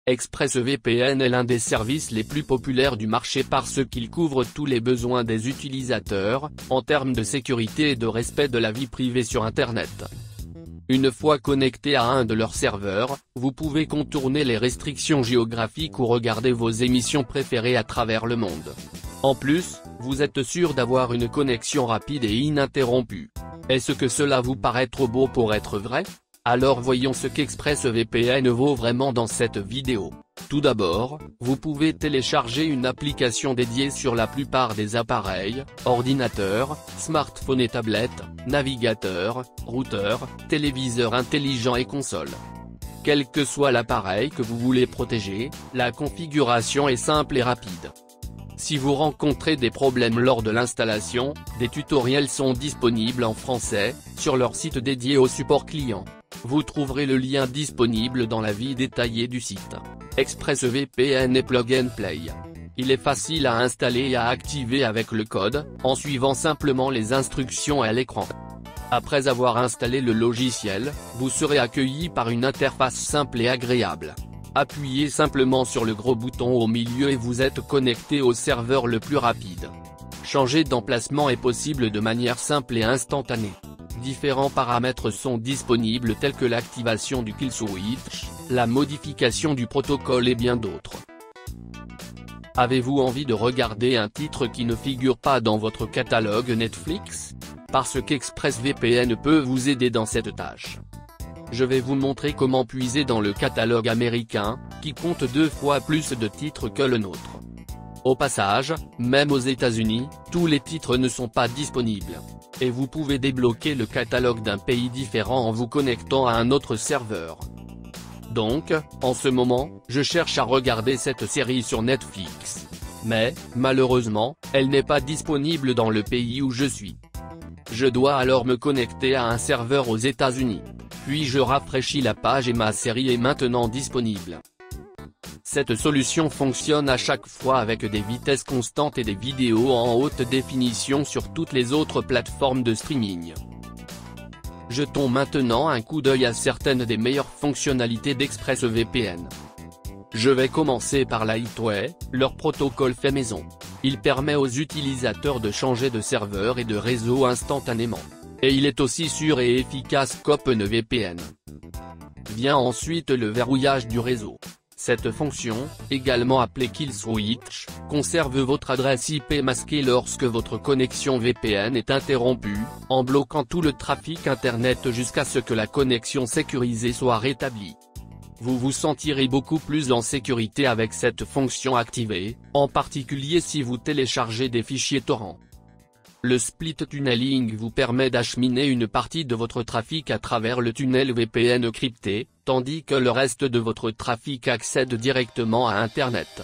ExpressVPN est l'un des services les plus populaires du marché parce qu'il couvre tous les besoins des utilisateurs, en termes de sécurité et de respect de la vie privée sur Internet. Une fois connecté à un de leurs serveurs, vous pouvez contourner les restrictions géographiques ou regarder vos émissions préférées à travers le monde. En plus, vous êtes sûr d'avoir une connexion rapide et ininterrompue. Est-ce que cela vous paraît trop beau pour être vrai? Alors voyons ce qu'ExpressVPN vaut vraiment dans cette vidéo. Tout d'abord, vous pouvez télécharger une application dédiée sur la plupart des appareils, ordinateurs, smartphones et tablettes, navigateurs, routeurs, téléviseurs intelligents et consoles. Quel que soit l'appareil que vous voulez protéger, la configuration est simple et rapide. Si vous rencontrez des problèmes lors de l'installation, des tutoriels sont disponibles en français, sur leur site dédié au support client. Vous trouverez le lien disponible dans l'avis détaillé du site. ExpressVPN est plug and play. Il est facile à installer et à activer avec le code, en suivant simplement les instructions à l'écran. Après avoir installé le logiciel, vous serez accueilli par une interface simple et agréable. Appuyez simplement sur le gros bouton au milieu et vous êtes connecté au serveur le plus rapide. Changer d'emplacement est possible de manière simple et instantanée. Différents paramètres sont disponibles tels que l'activation du kill switch, la modification du protocole et bien d'autres. Avez-vous envie de regarder un titre qui ne figure pas dans votre catalogue Netflix? Parce qu'ExpressVPN peut vous aider dans cette tâche. Je vais vous montrer comment puiser dans le catalogue américain, qui compte 2 fois plus de titres que le nôtre. Au passage, même aux États-Unis, tous les titres ne sont pas disponibles. Et vous pouvez débloquer le catalogue d'un pays différent en vous connectant à un autre serveur. Donc, en ce moment, je cherche à regarder cette série sur Netflix. Mais, malheureusement, elle n'est pas disponible dans le pays où je suis. Je dois alors me connecter à un serveur aux États-Unis. Puis je rafraîchis la page et ma série est maintenant disponible. Cette solution fonctionne à chaque fois avec des vitesses constantes et des vidéos en haute définition sur toutes les autres plateformes de streaming. Jetons maintenant un coup d'œil à certaines des meilleures fonctionnalités d'ExpressVPN. Je vais commencer par Lightway, leur protocole fait maison. Il permet aux utilisateurs de changer de serveur et de réseau instantanément. Et il est aussi sûr et efficace qu'OpenVPN. Vient ensuite le verrouillage du réseau. Cette fonction, également appelée Kill Switch, conserve votre adresse IP masquée lorsque votre connexion VPN est interrompue, en bloquant tout le trafic Internet jusqu'à ce que la connexion sécurisée soit rétablie. Vous vous sentirez beaucoup plus en sécurité avec cette fonction activée, en particulier si vous téléchargez des fichiers torrent. Le split tunneling vous permet d'acheminer une partie de votre trafic à travers le tunnel VPN crypté, tandis que le reste de votre trafic accède directement à Internet.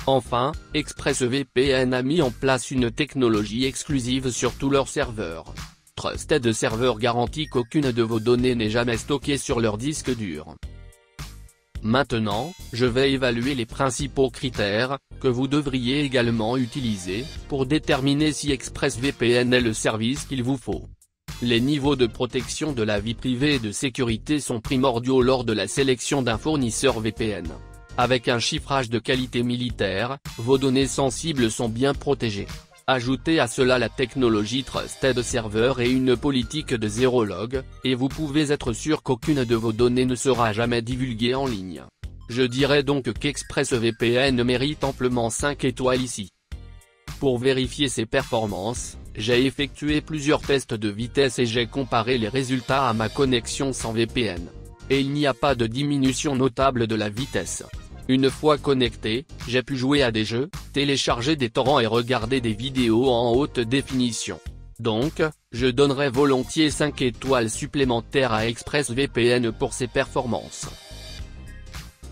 Enfin, ExpressVPN a mis en place une technologie exclusive sur tous leurs serveurs. Trusted Server garantit qu'aucune de vos données n'est jamais stockée sur leur disque dur. Maintenant, je vais évaluer les principaux critères, que vous devriez également utiliser, pour déterminer si ExpressVPN est le service qu'il vous faut. Les niveaux de protection de la vie privée et de sécurité sont primordiaux lors de la sélection d'un fournisseur VPN. Avec un chiffrage de qualité militaire, vos données sensibles sont bien protégées. Ajoutez à cela la technologie Trusted Server et une politique de zéro log, et vous pouvez être sûr qu'aucune de vos données ne sera jamais divulguée en ligne. Je dirais donc qu'ExpressVPN mérite amplement 5 étoiles ici. Pour vérifier ses performances, j'ai effectué plusieurs tests de vitesse et j'ai comparé les résultats à ma connexion sans VPN. Et il n'y a pas de diminution notable de la vitesse. Une fois connecté, j'ai pu jouer à des jeux, télécharger des torrents et regarder des vidéos en haute définition. Donc, je donnerais volontiers 5 étoiles supplémentaires à ExpressVPN pour ses performances.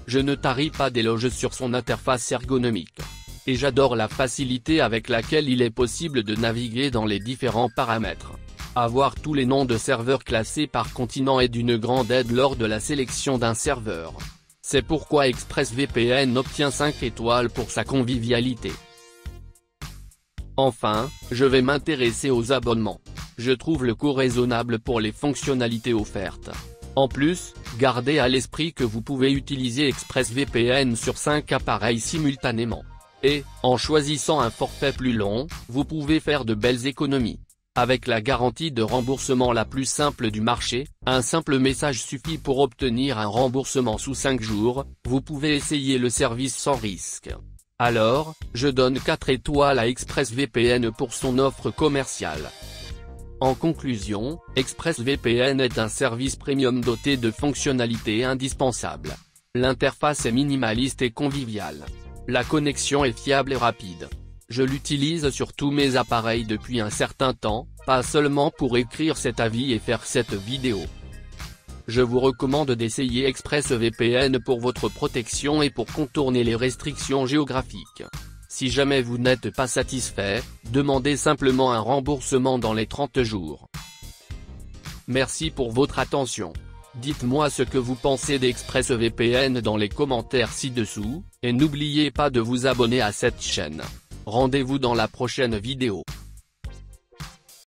Je ne taris pas d'éloges sur son interface ergonomique. Et j'adore la facilité avec laquelle il est possible de naviguer dans les différents paramètres. Avoir tous les noms de serveurs classés par continent est d'une grande aide lors de la sélection d'un serveur. C'est pourquoi ExpressVPN obtient 5 étoiles pour sa convivialité. Enfin, je vais m'intéresser aux abonnements. Je trouve le coût raisonnable pour les fonctionnalités offertes. En plus, gardez à l'esprit que vous pouvez utiliser ExpressVPN sur 5 appareils simultanément. Et, en choisissant un forfait plus long, vous pouvez faire de belles économies. Avec la garantie de remboursement la plus simple du marché, un simple message suffit pour obtenir un remboursement sous 5 jours, vous pouvez essayer le service sans risque. Alors, je donne 4 étoiles à ExpressVPN pour son offre commerciale. En conclusion, ExpressVPN est un service premium doté de fonctionnalités indispensables. L'interface est minimaliste et conviviale. La connexion est fiable et rapide. Je l'utilise sur tous mes appareils depuis un certain temps, pas seulement pour écrire cet avis et faire cette vidéo. Je vous recommande d'essayer ExpressVPN pour votre protection et pour contourner les restrictions géographiques. Si jamais vous n'êtes pas satisfait, demandez simplement un remboursement dans les 30 jours. Merci pour votre attention. Dites-moi ce que vous pensez d'ExpressVPN dans les commentaires ci-dessous, et n'oubliez pas de vous abonner à cette chaîne. Rendez-vous dans la prochaine vidéo.